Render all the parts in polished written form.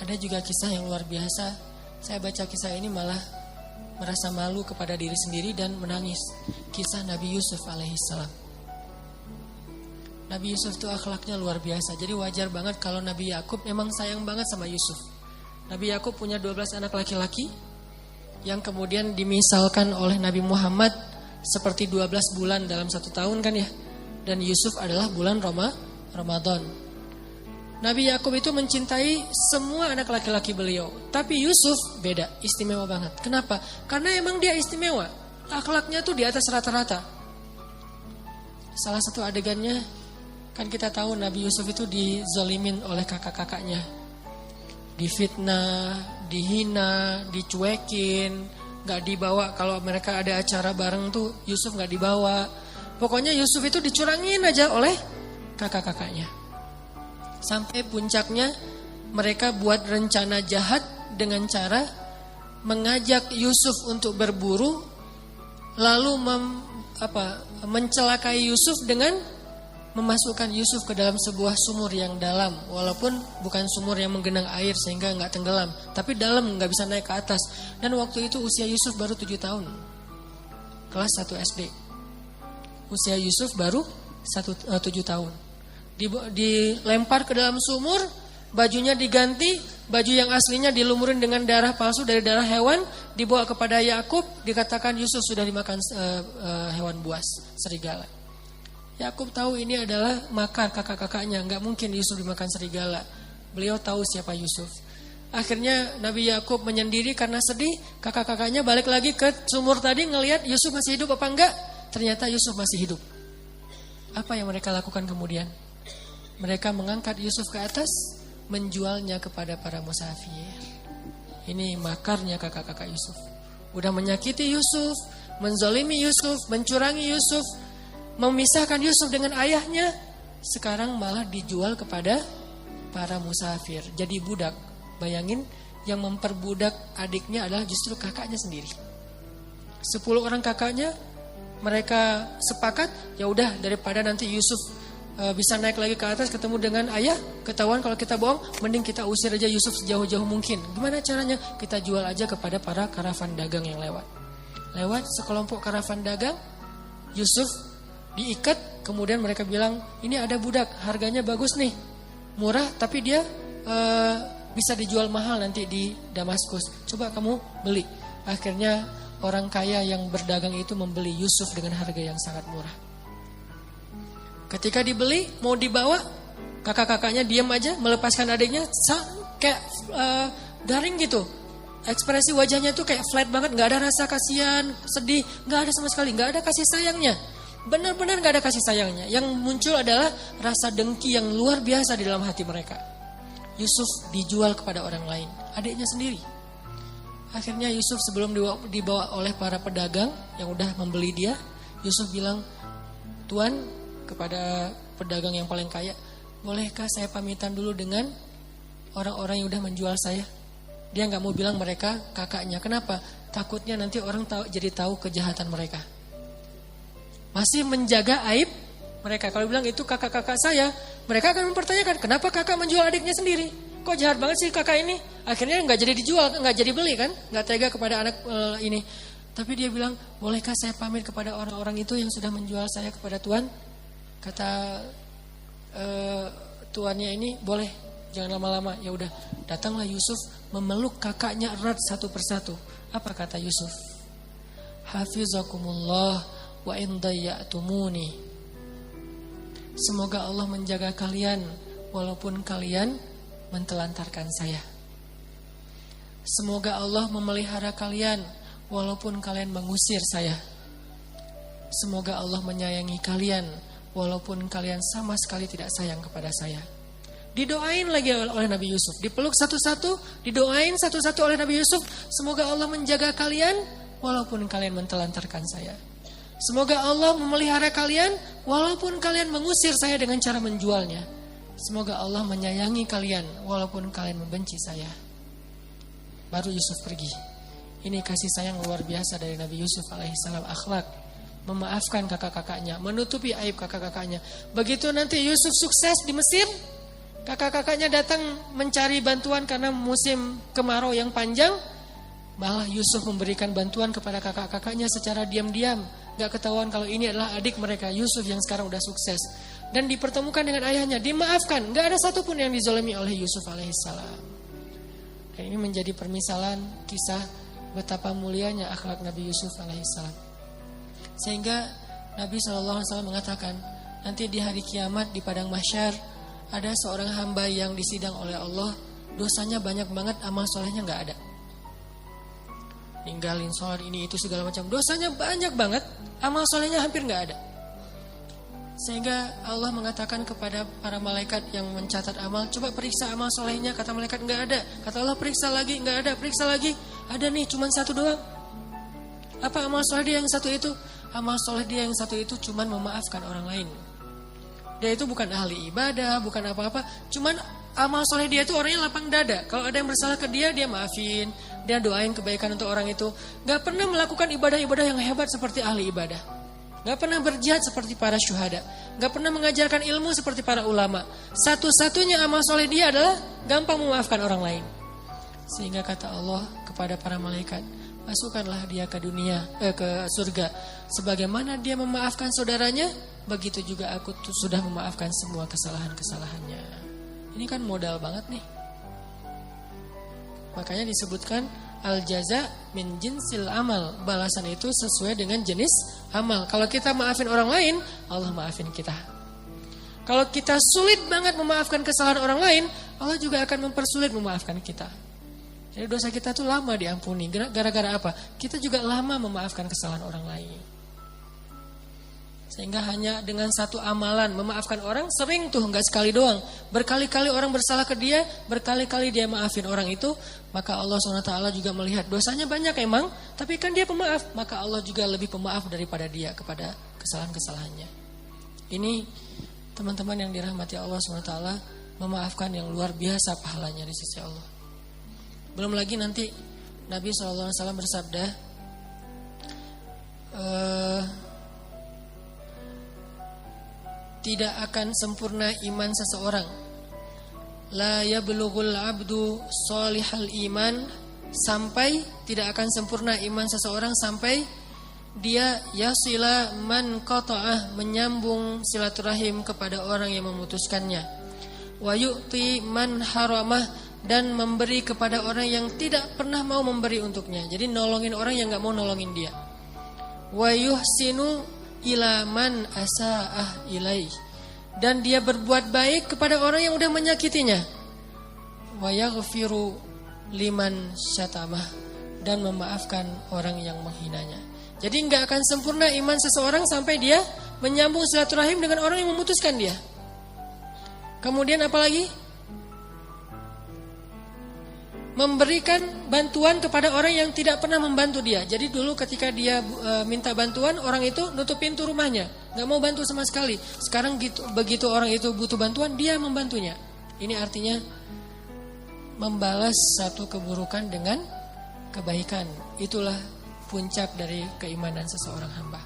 Ada juga kisah yang luar biasa. Saya baca kisah ini malah merasa malu kepada diri sendiri dan menangis. Kisah Nabi Yusuf alaihissalam. Nabi Yusuf itu akhlaknya luar biasa. Jadi wajar banget kalau Nabi Yakub memang sayang banget sama Yusuf. Nabi Yakub punya 12 anak laki-laki yang kemudian dimisalkan oleh Nabi Muhammad seperti 12 bulan dalam 1 tahun kan ya. Dan Yusuf adalah bulan Ramadan. Nabi Yakub itu mencintai semua anak laki-laki beliau. Tapi Yusuf beda, istimewa banget. Kenapa? Karena emang dia istimewa. Akhlaknya tuh di atas rata-rata. Salah satu adegannya, kan kita tahu Nabi Yusuf itu dizolimin oleh kakak-kakaknya. Difitnah, dihina, dicuekin, gak dibawa. Kalau mereka ada acara bareng tuh Yusuf gak dibawa. Pokoknya Yusuf itu dicurangin aja oleh kakak-kakaknya. Sampai puncaknya mereka buat rencana jahat dengan cara mengajak Yusuf untuk berburu, lalu mencelakai Yusuf dengan memasukkan Yusuf ke dalam sebuah sumur yang dalam. Walaupun bukan sumur yang menggenang air sehingga gak tenggelam, tapi dalam, gak bisa naik ke atas. Dan waktu itu usia Yusuf baru 7 tahun, kelas 1 SD. Usia Yusuf baru 7 tahun. Dilempar ke dalam sumur, bajunya diganti, baju yang aslinya dilumurin dengan darah palsu dari darah hewan, dibawa kepada Yakub, dikatakan Yusuf sudah dimakan hewan buas, serigala. Yakub tahu ini adalah makar kakak-kakaknya, nggak mungkin Yusuf dimakan serigala. Beliau tahu siapa Yusuf. Akhirnya Nabi Yakub menyendiri karena sedih. Kakak-kakaknya balik lagi ke sumur tadi ngelihat Yusuf masih hidup apa enggak. Ternyata Yusuf masih hidup. Apa yang mereka lakukan kemudian? Mereka mengangkat Yusuf ke atas, menjualnya kepada para musafir. Ini makarnya kakak-kakak Yusuf. Udah menyakiti Yusuf, menzolimi Yusuf, mencurangi Yusuf, memisahkan Yusuf dengan ayahnya. Sekarang malah dijual kepada para musafir, jadi budak. Bayangin, yang memperbudak adiknya adalah justru kakaknya sendiri. 10 orang kakaknya, mereka sepakat, ya udah daripada nanti Yusuf bisa naik lagi ke atas ketemu dengan ayah, ketahuan kalau kita bohong, mending kita usir aja Yusuf sejauh-jauh mungkin. Gimana caranya? Kita jual aja kepada para karavan dagang yang lewat. Lewat sekelompok karavan dagang, Yusuf diikat, kemudian mereka bilang, ini ada budak, harganya bagus nih, murah, tapi dia bisa dijual mahal nanti di Damaskus. Coba kamu beli. Akhirnya orang kaya yang berdagang itu membeli Yusuf dengan harga yang sangat murah. Ketika dibeli, mau dibawa, kakak-kakaknya diam aja, melepaskan adiknya, kayak garing gitu. Ekspresi wajahnya tuh kayak flat banget, gak ada rasa kasihan, sedih, gak ada sama sekali, gak ada kasih sayangnya. Benar-benar gak ada kasih sayangnya. Yang muncul adalah rasa dengki yang luar biasa di dalam hati mereka. Yusuf dijual kepada orang lain, adiknya sendiri. Akhirnya Yusuf sebelum dibawa oleh para pedagang yang udah membeli dia, Yusuf bilang, Tuan, kepada pedagang yang paling kaya, bolehkah saya pamitan dulu dengan orang-orang yang udah menjual saya? Dia gak mau bilang mereka kakaknya. Kenapa? Takutnya nanti orang jadi tahu kejahatan mereka. Masih menjaga aib mereka. Kalau bilang itu kakak-kakak saya, mereka akan mempertanyakan, kenapa kakak menjual adiknya sendiri? Kok jahat banget sih kakak ini? Akhirnya gak jadi dijual, gak jadi beli kan? Gak tega kepada anak ini. Tapi dia bilang, bolehkah saya pamit kepada orang-orang itu yang sudah menjual saya kepada Tuan? Kata tuannya ini, boleh, jangan lama-lama. Ya udah, datanglah Yusuf memeluk kakaknya erat satu persatu. Apa kata Yusuf? Hafizakumullah wa in dayya'tumuni. Semoga Allah menjaga kalian walaupun kalian mentelantarkan saya. Semoga Allah memelihara kalian walaupun kalian mengusir saya. Semoga Allah menyayangi kalian walaupun kalian sama sekali tidak sayang kepada saya. Didoain lagi oleh Nabi Yusuf, dipeluk satu-satu, didoain satu-satu oleh Nabi Yusuf. Semoga Allah menjaga kalian walaupun kalian mentelantarkan saya. Semoga Allah memelihara kalian walaupun kalian mengusir saya dengan cara menjualnya. Semoga Allah menyayangi kalian walaupun kalian membenci saya. Baru Yusuf pergi. Ini kasih sayang luar biasa dari Nabi Yusuf alaihissalam, akhlak, memaafkan kakak-kakaknya, menutupi aib kakak-kakaknya. Begitu nanti Yusuf sukses di Mesir, Kakak-kakaknya datang mencari bantuan karena musim kemarau yang panjang. Malah Yusuf memberikan bantuan kepada kakak-kakaknya secara diam-diam. Gak ketahuan kalau ini adalah adik mereka, Yusuf yang sekarang udah sukses. Dan dipertemukan dengan ayahnya, dimaafkan. Gak ada satupun yang dizalimi oleh Yusuf alaihissalam. Dan ini menjadi permisalan kisah betapa mulianya akhlak Nabi Yusuf alaihissalam. Sehingga Nabi SAW mengatakan, nanti di hari kiamat di padang mahsyar ada seorang hamba yang disidang oleh Allah, dosanya banyak banget, amal solehnya gak ada. Ninggalin sholat ini itu segala macam, dosanya banyak banget, amal solehnya hampir gak ada. Sehingga Allah mengatakan kepada para malaikat yang mencatat amal, coba periksa amal solehnya. Kata malaikat gak ada. Kata Allah periksa lagi, gak ada, periksa lagi. Ada nih, cuman satu doang. Apa amal soleh dia yang satu itu? Amal soleh dia yang satu itu cuman memaafkan orang lain. Dia itu bukan ahli ibadah, bukan apa-apa. Cuman amal soleh dia itu orangnya lapang dada. Kalau ada yang bersalah ke dia, dia maafin. Dia doain kebaikan untuk orang itu. Gak pernah melakukan ibadah-ibadah yang hebat seperti ahli ibadah. Gak pernah berjihad seperti para syuhada. Gak pernah mengajarkan ilmu seperti para ulama. Satu-satunya amal soleh dia adalah gampang memaafkan orang lain. Sehingga kata Allah kepada para malaikat, masukkanlah dia ke ke surga. Sebagaimana dia memaafkan saudaranya, begitu juga aku sudah memaafkan semua kesalahan-kesalahannya. Ini kan modal banget nih. Makanya disebutkan al-jaza min jinsil amal. Balasan itu sesuai dengan jenis amal. Kalau kita maafin orang lain, Allah maafin kita. Kalau kita sulit banget memaafkan kesalahan orang lain, Allah juga akan mempersulit memaafkan kita. Jadi dosa kita tuh lama diampuni. Gara-gara apa? Kita juga lama memaafkan kesalahan orang lain. Sehingga hanya dengan satu amalan memaafkan orang, sering tuh, gak sekali doang. Berkali-kali orang bersalah ke dia, berkali-kali dia maafin orang itu. Maka Allah SWT juga melihat dosanya banyak emang, tapi kan dia pemaaf. Maka Allah juga lebih pemaaf daripada dia kepada kesalahan-kesalahannya. Ini teman-teman yang dirahmati Allah SWT, memaafkan yang luar biasa pahalanya di sisi Allah. Belum lagi nanti Nabi SAW bersabda, tidak akan sempurna iman seseorang. La yablughul abdu sholihal iman, sampai tidak akan sempurna iman seseorang sampai dia yasila man qata'ah, menyambung silaturahim kepada orang yang memutuskannya. Wa yu'ti man haramah, dan memberi kepada orang yang tidak pernah mau memberi untuknya. Jadi nolongin orang yang gak mau nolongin dia. Wa yuhsinu ila man asa'ah ilaih, dan dia berbuat baik kepada orang yang udah menyakitinya. Wa yaghfiru liman syatamah, dan memaafkan orang yang menghinanya. Jadi gak akan sempurna iman seseorang sampai dia menyambung silaturahim dengan orang yang memutuskan dia. Kemudian apalagi? Memberikan bantuan kepada orang yang tidak pernah membantu dia. Jadi dulu ketika dia minta bantuan, orang itu nutup pintu rumahnya, gak mau bantu sama sekali. Sekarang begitu orang itu butuh bantuan, dia membantunya. Ini artinya membalas satu keburukan dengan kebaikan. Itulah puncak dari keimanan seseorang hamba.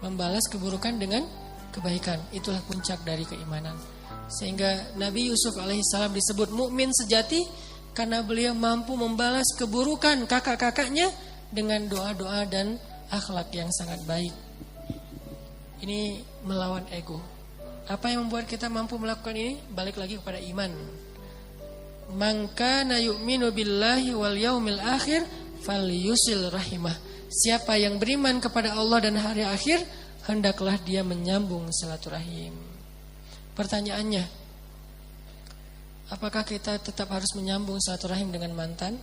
Membalas keburukan dengan kebaikan, itulah puncak dari keimanan. Sehingga Nabi Yusuf alaihissalam disebut mukmin sejati karena beliau mampu membalas keburukan kakak-kakaknya dengan doa-doa dan akhlak yang sangat baik. Ini melawan ego. Apa yang membuat kita mampu melakukan ini? Balik lagi kepada iman. Man kana yu'minu billahi wal yaumil akhir falyusil rahimah. Siapa yang beriman kepada Allah dan hari akhir, hendaklah dia menyambung silaturahim. Pertanyaannya, apakah kita tetap harus menyambung silaturahim dengan mantan?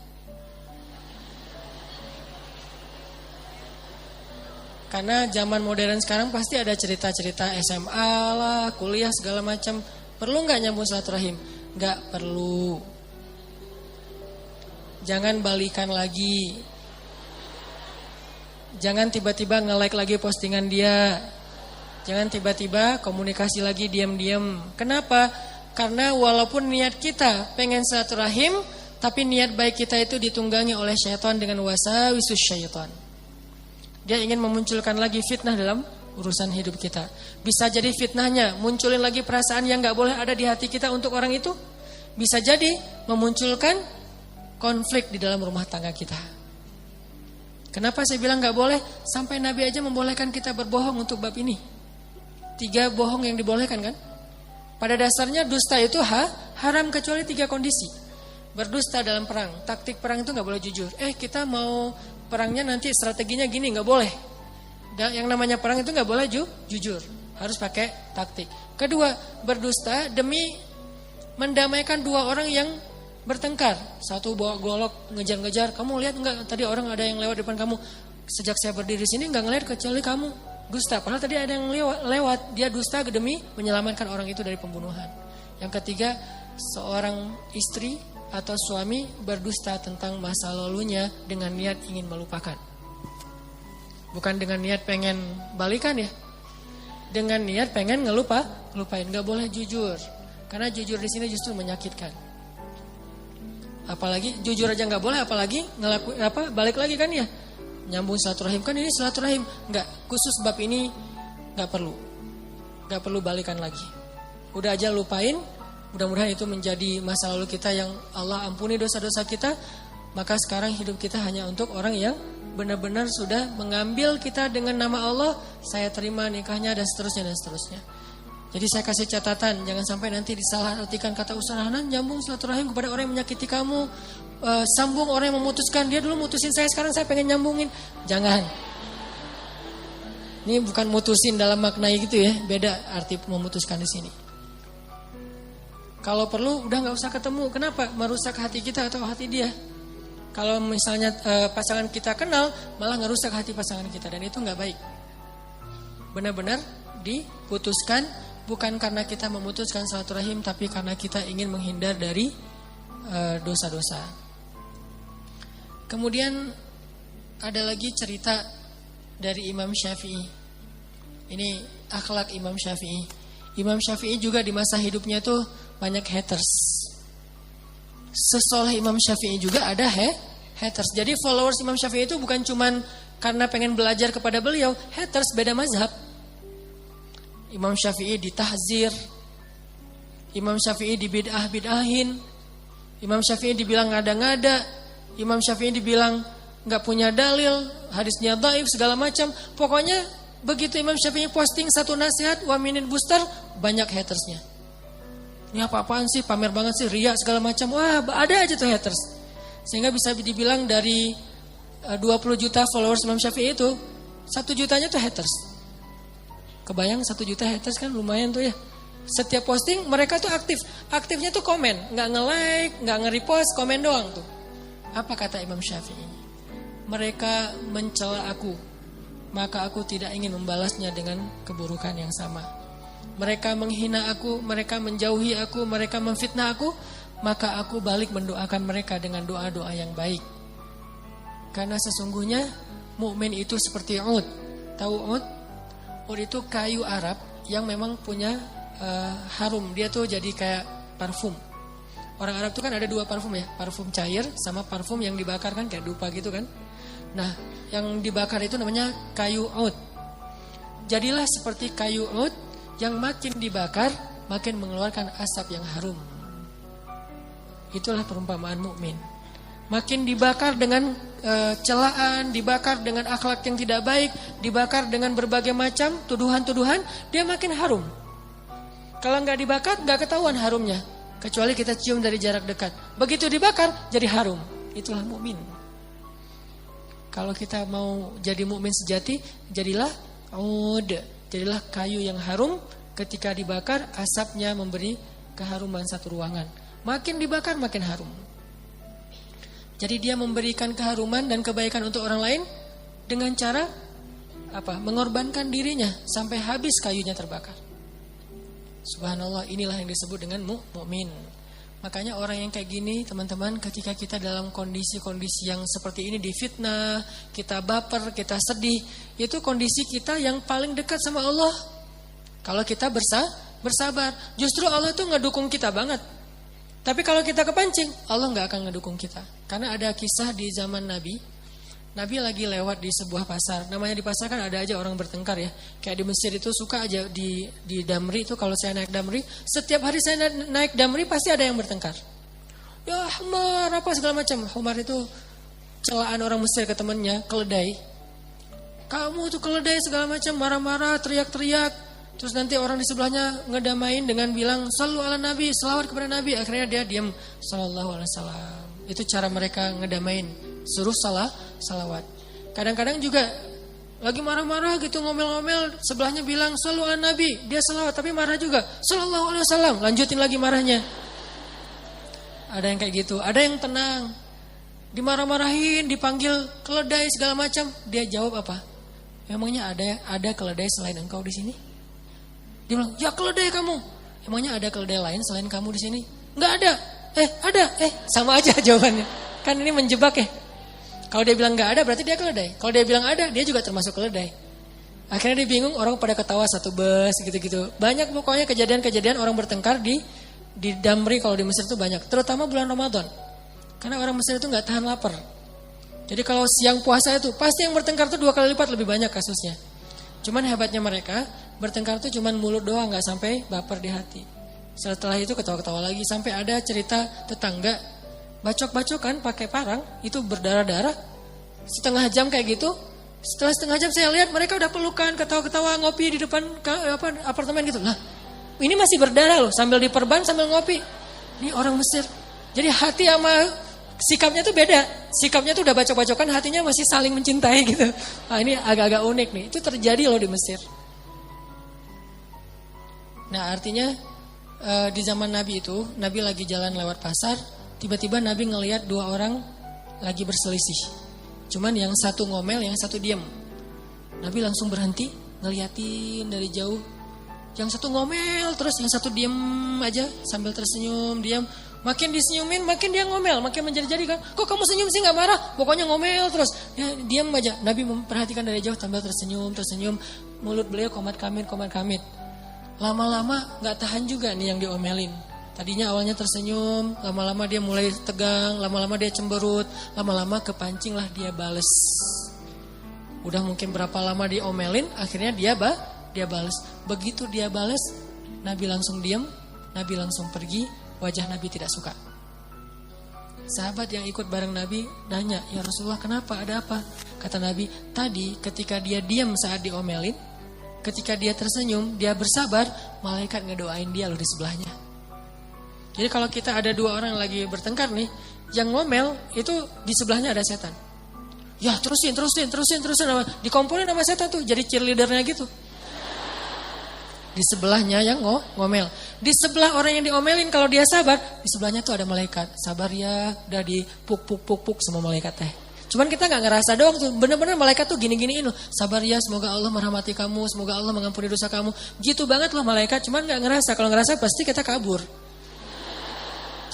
Karena zaman modern sekarang pasti ada cerita-cerita SMA lah, kuliah segala macam. Perlu gak nyambung silaturahim? Gak perlu. Jangan balikan lagi. Jangan tiba-tiba nge-like lagi postingan dia. Jangan tiba-tiba komunikasi lagi diam-diam. Kenapa? Karena walaupun niat kita pengen silaturahim, tapi niat baik kita itu ditunggangi oleh syaitan dengan wasawisus syaitan. Dia ingin memunculkan lagi fitnah dalam urusan hidup kita. Bisa jadi fitnahnya munculin lagi perasaan yang gak boleh ada di hati kita untuk orang itu. Bisa jadi memunculkan konflik di dalam rumah tangga kita. Kenapa saya bilang gak boleh? Sampai Nabi aja membolehkan kita berbohong untuk bab ini. 3 bohong yang dibolehkan kan? Pada dasarnya dusta itu haram kecuali 3 kondisi. Berdusta dalam perang, taktik perang itu gak boleh jujur. Kita mau perangnya nanti strateginya gini, gak boleh. Dan yang namanya perang itu gak boleh jujur, harus pakai taktik. Kedua, berdusta demi mendamaikan 2 orang yang bertengkar. Satu bawa golok ngejar-ngejar, kamu lihat enggak tadi orang ada yang lewat depan kamu. Sejak saya berdiri sini enggak ngelihat kecuali kamu. Dusta, padahal tadi ada yang lewat. Dia dusta demi menyelamatkan orang itu dari pembunuhan. Yang ketiga, seorang istri atau suami berdusta tentang masa lalunya dengan niat ingin melupakan. Bukan dengan niat pengen balikan ya. Dengan niat pengen ngelupain. Enggak boleh jujur. Karena jujur di sini justru menyakitkan. Apalagi jujur aja nggak boleh, apalagi balik lagi kan ya, nyambung silaturahim kan ini silaturahim, nggak khusus bab ini nggak perlu balikan lagi. Udah aja lupain, mudah-mudahan itu menjadi masa lalu kita yang Allah ampuni dosa-dosa kita. Maka sekarang hidup kita hanya untuk orang yang benar-benar sudah mengambil kita dengan nama Allah, saya terima nikahnya dan seterusnya dan seterusnya. Jadi saya kasih catatan, jangan sampai nanti disalahartikan kata Ustaz Hanan, nyambung silaturahim kepada orang yang menyakiti kamu, sambung orang yang memutuskan, dia dulu mutusin saya, sekarang saya pengen nyambungin. Jangan. Ini bukan mutusin dalam makna gitu ya, beda arti memutuskan di sini. Kalau perlu udah nggak usah ketemu, kenapa? Merusak hati kita atau hati dia. Kalau misalnya pasangan kita kenal, malah ngerusak hati pasangan kita dan itu nggak baik. Benar-benar diputuskan. Bukan karena kita memutuskan silaturahim, tapi karena kita ingin menghindar dari dosa-dosa. Kemudian ada lagi cerita dari Imam Syafi'i. Ini akhlak Imam Syafi'i. Imam Syafi'i juga di masa hidupnya tuh banyak haters. Sesoleh Imam Syafi'i juga ada haters. Jadi followers Imam Syafi'i itu bukan cuman karena pengen belajar kepada beliau, haters beda mazhab. Imam Syafi'i ditahzir, Imam Syafi'i dibid'ah-bid'ahin, Imam Syafi'i dibilang ngada-ngada, Imam Syafi'i dibilang gak punya dalil, hadisnya dhaif segala macam. Pokoknya begitu Imam Syafi'i posting satu nasihat 1 minute booster, banyak hatersnya. Ini apa-apaan sih, pamer banget sih, riya segala macam. Wah, ada aja tuh haters. Sehingga bisa dibilang dari 20 juta followers Imam Syafi'i itu 1 jutanya tuh haters. Kebayang 1 juta haters kan lumayan tuh ya. Setiap posting mereka tuh aktif. Aktifnya tuh komen, gak nge-like, gak nge-repost, komen doang tuh. Apa kata Imam Syafi'i? Mereka mencela aku, maka aku tidak ingin membalasnya dengan keburukan yang sama. Mereka menghina aku, mereka menjauhi aku, mereka memfitnah aku, maka aku balik mendoakan mereka dengan doa-doa yang baik. Karena sesungguhnya mukmin itu seperti ud. Tahu ud? Ud itu kayu Arab yang memang punya harum. Dia tuh jadi kayak parfum. Orang Arab tuh kan ada 2 parfum ya. Parfum cair sama parfum yang dibakar kan kayak dupa gitu kan. Nah yang dibakar itu namanya kayu ud. Jadilah seperti kayu ud yang makin dibakar makin mengeluarkan asap yang harum. Itulah perumpamaan mukmin. Makin dibakar dengan celaan, dibakar dengan akhlak yang tidak baik, dibakar dengan berbagai macam tuduhan-tuduhan, dia makin harum. Kalau nggak dibakar, nggak ketahuan harumnya, kecuali kita cium dari jarak dekat. Begitu dibakar, jadi harum. Itulah mukmin. Kalau kita mau jadi mukmin sejati, jadilah ud, jadilah kayu yang harum. Ketika dibakar, asapnya memberi keharuman satu ruangan. Makin dibakar, makin harum. Jadi dia memberikan keharuman dan kebaikan untuk orang lain dengan cara apa? Mengorbankan dirinya sampai habis kayunya terbakar. Subhanallah, inilah yang disebut dengan mukmin. Makanya orang yang kayak gini, teman-teman, ketika kita dalam kondisi-kondisi yang seperti ini difitnah, kita baper, kita sedih, itu kondisi kita yang paling dekat sama Allah. Kalau kita bersabar, justru Allah tuh ngedukung kita banget. Tapi kalau kita kepancing, Allah gak akan ngedukung kita. Karena ada kisah di zaman Nabi. Nabi lagi lewat di sebuah pasar. Namanya di pasar kan ada aja orang bertengkar ya. Kayak di Mesir itu suka aja di Damri itu, kalau saya naik Damri, setiap hari saya naik Damri pasti ada yang bertengkar. Ya Humar apa segala macam. Humar itu celaan orang Mesir ke temannya, keledai. Kamu tuh keledai segala macam, marah-marah, teriak-teriak. Terus nanti orang di sebelahnya ngedamain dengan bilang sallu ala Nabi, selawat kepada Nabi. Akhirnya dia diam, sallallahu alaihi wasallam. Itu cara mereka ngedamain, suruh salawat. Kadang-kadang juga lagi marah-marah gitu, ngomel-ngomel, sebelahnya bilang sallu ala Nabi, dia salawat tapi marah juga, sallallahu alaihi wasallam, lanjutin lagi marahnya. Ada yang kayak gitu, ada yang tenang, dimarah-marahin, dipanggil keledai segala macam, dia jawab apa? Emangnya ada keledai selain engkau di sini? Dia bilang, ya keledai kamu. Emangnya ada keledai lain selain kamu di sini? Enggak ada. Ada. Sama aja jawabannya. Kan ini menjebak ya. Kalau dia bilang enggak ada berarti dia keledai. Kalau dia bilang ada, dia juga termasuk keledai. Akhirnya dia bingung, orang pada ketawa satu bus gitu-gitu. Banyak pokoknya kejadian-kejadian orang bertengkar di Damri kalau di Mesir itu banyak. Terutama bulan Ramadan. Karena orang Mesir itu enggak tahan lapar. Jadi kalau siang puasa itu pasti yang bertengkar itu 2 kali lipat lebih banyak kasusnya. Cuman hebatnya mereka bertengkar itu cuman mulut doang, nggak sampai baper di hati. Setelah itu ketawa-ketawa lagi, sampai ada cerita tetangga bacok-bacokan pakai parang itu berdarah-darah. Setengah jam kayak gitu. Setelah setengah jam saya lihat mereka udah pelukan, ketawa-ketawa, ngopi di depan apartemen gitu. Lah, ini masih berdarah loh, sambil diperban sambil ngopi. Ini orang Mesir. Jadi hati sama sikapnya tuh beda. Sikapnya tuh udah bacok-bacokan, hatinya masih saling mencintai gitu. Nah, ini agak-agak unik nih. Itu terjadi loh di Mesir. Nah, artinya di zaman Nabi itu, Nabi lagi jalan lewat pasar, tiba-tiba Nabi ngelihat 2 orang lagi berselisih. Cuman yang satu ngomel, yang satu diam. Nabi langsung berhenti, ngeliatin dari jauh. Yang satu ngomel, terus yang satu diam aja sambil tersenyum, diam. Makin disenyumin, makin dia ngomel, makin menjadi-jadi kan. Kok kamu senyum sih nggak marah? Pokoknya ngomel terus. Ya, diam aja. Nabi memperhatikan dari jauh sambil tersenyum. Mulut beliau komat kamit. Lama-lama nggak tahan juga nih yang diomelin. Tadinya awalnya tersenyum, lama-lama dia mulai tegang, lama-lama dia cemberut, lama-lama kepancing lah dia bales. Udah mungkin berapa lama diomelin, akhirnya dia bales. Begitu dia bales, Nabi langsung diam, Nabi langsung pergi, wajah Nabi tidak suka. Sahabat yang ikut bareng Nabi nanya, ya Rasulullah kenapa, ada apa? Kata Nabi, tadi ketika dia diam saat diomelin, ketika dia tersenyum, dia bersabar, malaikat ngedoain dia loh di sebelahnya. Jadi kalau kita ada 2 orang lagi bertengkar nih, yang ngomel itu di sebelahnya ada setan. Ya terusin. Dikumpulin sama setan tuh, jadi cheerleadernya gitu. Di sebelahnya yang ngomel. Di sebelah orang yang diomelin kalau dia sabar, di sebelahnya tuh ada malaikat. Sabar ya, udah dipuk sama malaikat teh. Cuman kita gak ngerasa doang tuh, bener-bener malaikat tuh gini-giniin loh. Sabar ya, semoga Allah merahmati kamu, semoga Allah mengampuni dosa kamu. Gitu banget loh malaikat, cuman gak ngerasa. Kalau ngerasa pasti kita kabur.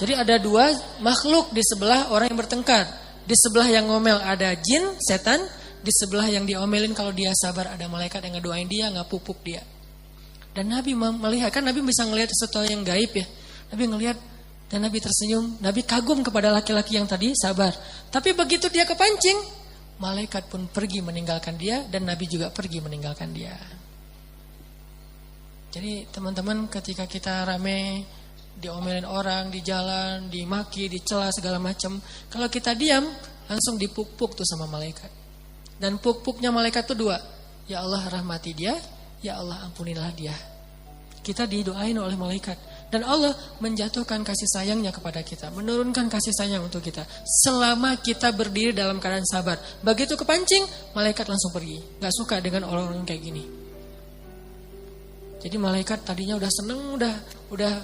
Jadi ada 2 makhluk di sebelah orang yang bertengkar. Di sebelah yang ngomel ada jin, setan. Di sebelah yang diomelin kalau dia sabar ada malaikat yang ngedoain dia, ngapupuk dia. Dan Nabi melihat, kan Nabi bisa ngelihat sesuatu yang gaib ya. Nabi ngelihat dan Nabi tersenyum. Nabi kagum kepada laki-laki yang tadi sabar. Tapi begitu dia kepancing, malaikat pun pergi meninggalkan dia dan Nabi juga pergi meninggalkan dia. Jadi teman-teman, ketika kita rame diomelin orang di jalan, dimaki, dicela segala macam, kalau kita diam langsung dipuk-puk tuh sama malaikat. Dan puk-puknya malaikat tuh 2. Ya Allah rahmati dia, ya Allah ampunilah dia. Kita didoain oleh malaikat. Dan Allah menjatuhkan kasih sayangnya kepada kita. Menurunkan kasih sayang untuk kita. Selama kita berdiri dalam keadaan sabar. Begitu kepancing, malaikat langsung pergi. Gak suka dengan orang-orang kayak gini. Jadi malaikat tadinya udah seneng, udah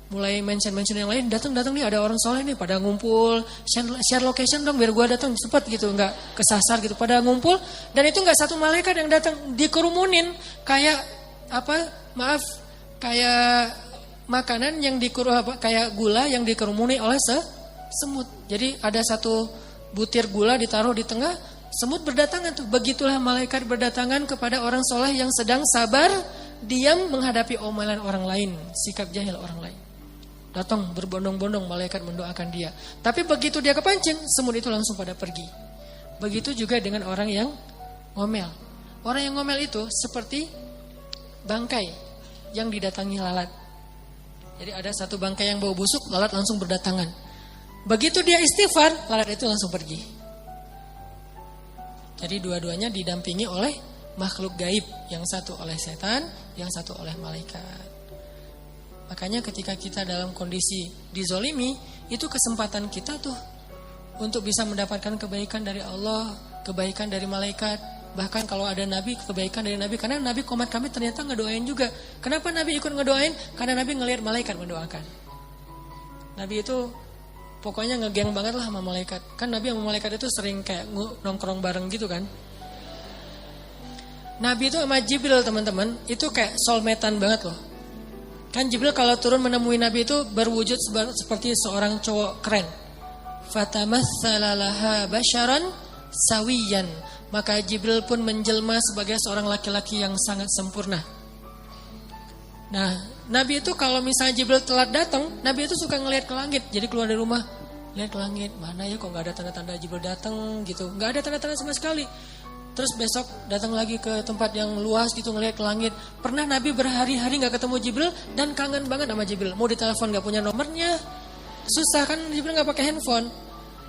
mulai mention yang lain. Datang nih ada orang soleh nih pada ngumpul. Share location dong biar gue datang cepet gitu. Gak kesasar gitu. Pada ngumpul. Dan itu gak satu malaikat yang datang. Dikerumunin. Kayak kayak makanan yang kayak gula yang dikerumuni oleh semut. Jadi ada satu butir gula ditaruh di tengah, semut berdatangan tuh. Begitulah malaikat berdatangan kepada orang soleh yang sedang sabar, diam menghadapi omelan orang lain, sikap jahil orang lain. Datang berbondong-bondong malaikat mendoakan dia. Tapi begitu dia kepancing, semut itu langsung pada pergi. Begitu juga dengan orang yang ngomel. Orang yang ngomel itu seperti bangkai yang didatangi lalat. Jadi ada satu bangkai yang bau busuk, lalat langsung berdatangan. Begitu dia istighfar, lalat itu langsung pergi. Jadi dua-duanya didampingi oleh makhluk gaib. Yang satu oleh setan, yang satu oleh malaikat. Makanya ketika kita dalam kondisi dizolimi, itu kesempatan kita tuh untuk bisa mendapatkan kebaikan dari Allah, kebaikan dari malaikat. Bahkan kalau ada nabi, kebaikan dari nabi. Karena nabi komat kami ternyata ngedoain juga. Kenapa nabi ikut ngedoain? Karena nabi ngelihat malaikat mendoakan. Nabi itu pokoknya ngegeng banget lah sama malaikat. Kan nabi sama malaikat itu sering kayak nongkrong bareng gitu kan. Nabi itu sama Jibril teman-teman, itu kayak soulmate-an banget loh. Kan Jibril kalau turun menemui nabi itu berwujud seperti seorang cowok keren. Fatamatsala laha basyaran sawiyan. Maka Jibril pun menjelma sebagai seorang laki-laki yang sangat sempurna. Nah, Nabi itu kalau misalnya Jibril telat datang, Nabi itu suka ngelihat ke langit. Jadi keluar dari rumah, lihat ke langit, mana ya kok gak ada tanda-tanda Jibril datang gitu. Gak ada tanda-tanda sama sekali. Terus besok datang lagi ke tempat yang luas gitu ngelihat ke langit. Pernah Nabi berhari-hari gak ketemu Jibril dan kangen banget sama Jibril. Mau ditelepon gak punya nomornya. Susah kan, Jibril gak pakai handphone.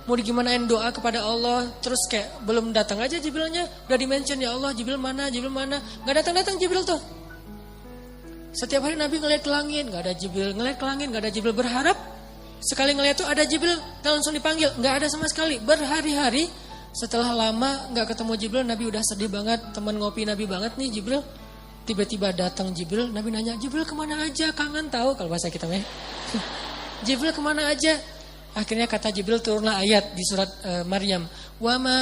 Mau digimanain doa kepada Allah, terus kayak belum datang aja Jibrilnya, udah di-mention ya Allah, Jibril mana, gak datang-datang Jibril tuh. Setiap hari Nabi ngeliat ke langit, gak ada Jibril, ngeliat ke langit, gak ada Jibril, berharap sekali ngeliat tuh ada Jibril, dan langsung dipanggil, gak ada sama sekali, berhari-hari. Setelah lama gak ketemu Jibril, Nabi udah sedih banget, teman ngopi Nabi banget nih Jibril. Tiba-tiba datang Jibril, Nabi nanya, Jibril kemana aja, kangen tahu kalau bahasa kita mah. Jibril kemana aja? Akhirnya kata Jibril turunlah ayat di surat Maryam. Wa ma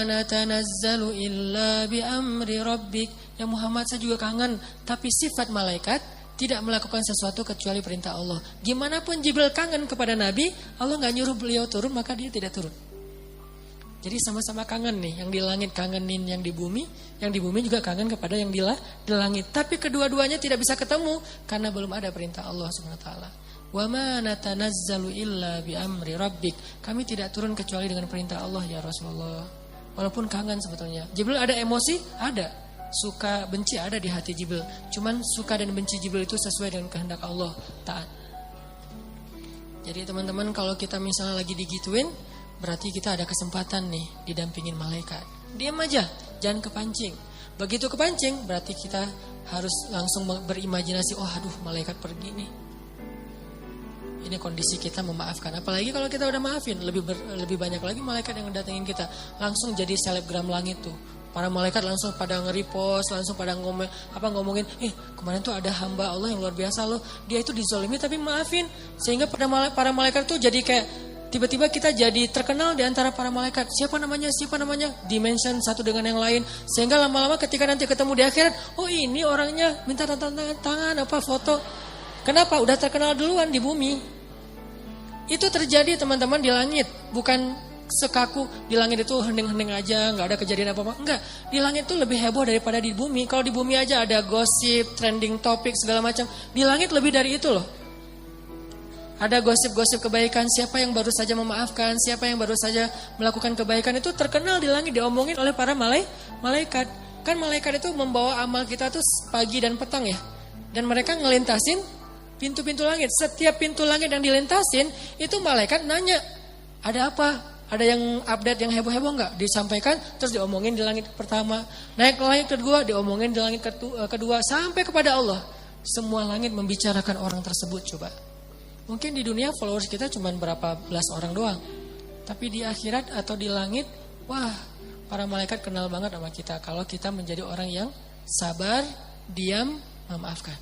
natanazzalu illa bi amri rabbik. Ya Muhammad, saya juga kangen, tapi sifat malaikat tidak melakukan sesuatu kecuali perintah Allah. Gimana pun Jibril kangen kepada Nabi, Allah enggak nyuruh beliau turun, maka dia tidak turun. Jadi sama-sama kangen nih, yang di langit kangenin yang di bumi juga kangen kepada yang di langit. Tapi kedua-duanya tidak bisa ketemu karena belum ada perintah Allah Subhanahu wa taala. Wa ma natanazzalu illa bi amri rabbik. Kami tidak turun kecuali dengan perintah Allah ya Rasulullah. Walaupun kangen sebetulnya. Jibril ada emosi? Ada. Suka benci ada di hati Jibril. Cuman suka dan benci Jibril itu sesuai dengan kehendak Allah. Taat. Jadi teman-teman, kalau kita misalnya lagi digituin, berarti kita ada kesempatan nih didampingin malaikat. Diam aja, jangan kepancing. Begitu kepancing, berarti kita harus langsung berimajinasi, oh aduh malaikat pergi nih. Ini kondisi kita memaafkan. Apalagi kalau kita udah maafin, lebih banyak lagi malaikat yang datengin kita. Langsung jadi selebgram langit tuh. Para malaikat langsung pada nge-repost, langsung pada ngomongin, kemarin tuh ada hamba Allah yang luar biasa loh. Dia itu dizolimi tapi maafin. Sehingga para malaikat tuh jadi kayak tiba-tiba kita jadi terkenal di antara para malaikat. Siapa namanya? Dimension satu dengan yang lain. Sehingga lama-lama ketika nanti ketemu di akhirat, oh ini orangnya, minta tangan apa foto. Kenapa? Udah terkenal duluan di bumi. Itu terjadi teman-teman di langit. Bukan sekaku di langit itu hening-hening aja, gak ada kejadian apa-apa. Enggak, di langit itu lebih heboh daripada di bumi. Kalau di bumi aja ada gosip, trending topik, segala macam. Di langit lebih dari itu loh. Ada gosip-gosip kebaikan, siapa yang baru saja memaafkan, siapa yang baru saja melakukan kebaikan, itu terkenal di langit, diomongin oleh para malaikat. Kan malaikat itu membawa amal kita tuh pagi dan petang ya. Dan mereka ngelintasin pintu-pintu langit. Setiap pintu langit yang dilintasin, itu malaikat nanya, ada apa? Ada yang update yang heboh-heboh enggak? Disampaikan, terus diomongin di langit pertama. Naik ke langit kedua, diomongin di langit kedua. Sampai kepada Allah. Semua langit membicarakan orang tersebut, coba. Mungkin di dunia followers kita cuma berapa belas orang doang. Tapi di akhirat atau di langit, wah, para malaikat kenal banget sama kita. Kalau kita menjadi orang yang sabar, diam, memaafkan.